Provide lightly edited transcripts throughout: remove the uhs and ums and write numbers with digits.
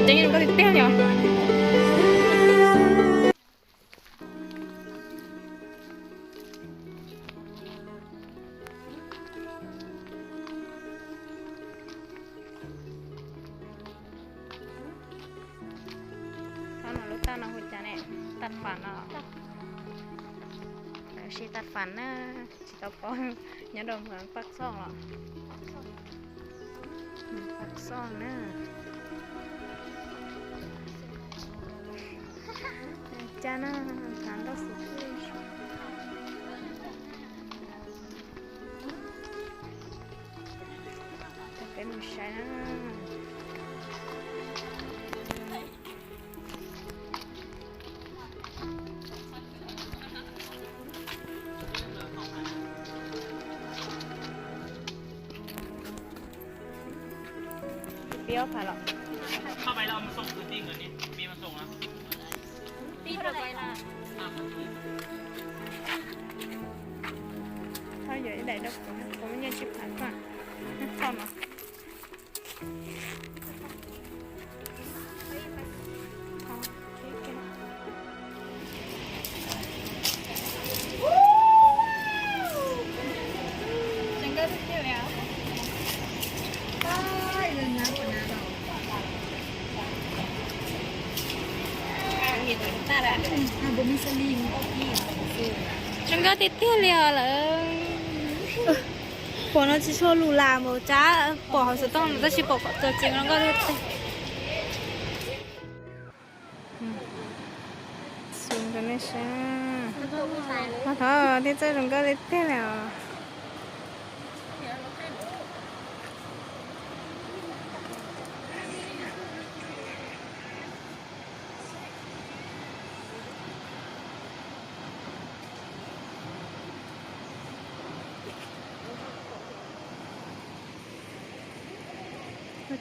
真嘅，我哋聽了。ตัดหัวใจเนี่ยตัดฝันอ่ะชีตัดฝันนะชีตะปอนอย่าดมเหมือนปักซ่องหรอปักซ่องนะจ้านะทานได้สุดจะเป็นผู้ชายนะเปรี้ยวผ่าหรอเข้าไปเรามาส่งคือติ้งเหรอนี่มีมาส่งแล้วตีเท่าไหร่ล่ะถ้าอยู่ที่ไหนเดี๋ยวผมไม่ยังชิบหายก่อนเข้ามาฉันก็เที่ยวแล้วchúng có tiếp theo liền là bỏ nó chỉ cho lù làm một chá bỏ sẽ tông nó chỉ bỏ cho chính nó có tiếp xuống cái này xem mà thôi thì chơi chúng có tiếp theo liền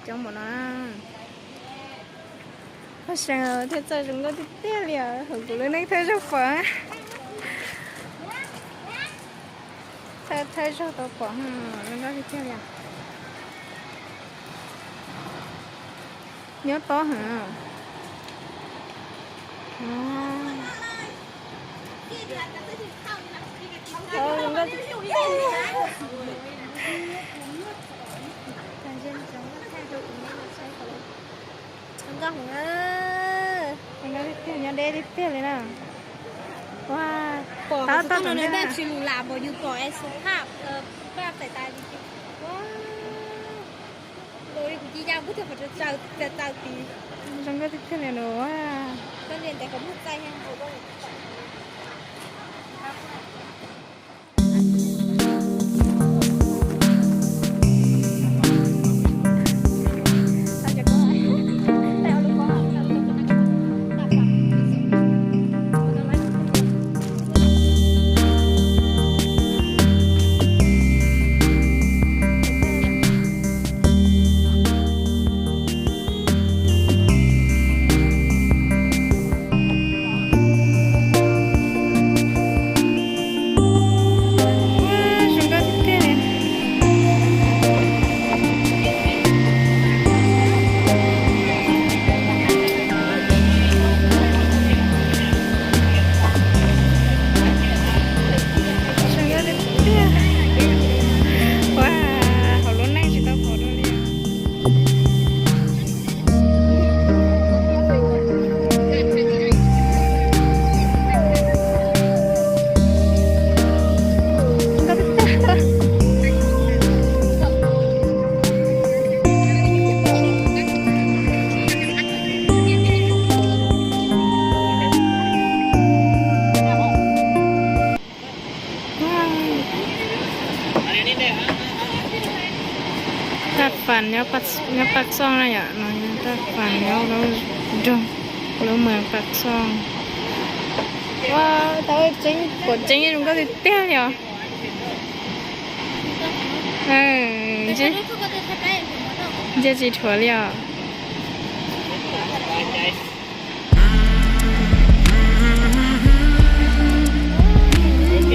trong một nó sang thế chơi chúng có tiếp theo liền hưởng của lên đây thấy rất phở thấy rất to phở lên đó tiếp theo liền nhớ to hả chúng có tiếp con nó tiếp nhau đê tiếpเลยนะว้าตาเนี่ยแบบชิลูลาบอยู่ก่อไอ้สุภาพแบบใส่ตาจริงๆว้าโดยกูจีจ้าพูดถึงมันจะเจ้าตีฉันก็tiếpเลยเนอะว่าก็เรียนแต่เขาพูดใจแห้งเขาก็ตัดฝันเนี่ยปักซองอะไรอ่ะน้อยตัดฝันเนี่ยเราดูเราเหมือนปักซองว้าวแต่จริงกดจริงมันก็ติดเตี้ยเลยจริงจะจีถั่วเลยโอเค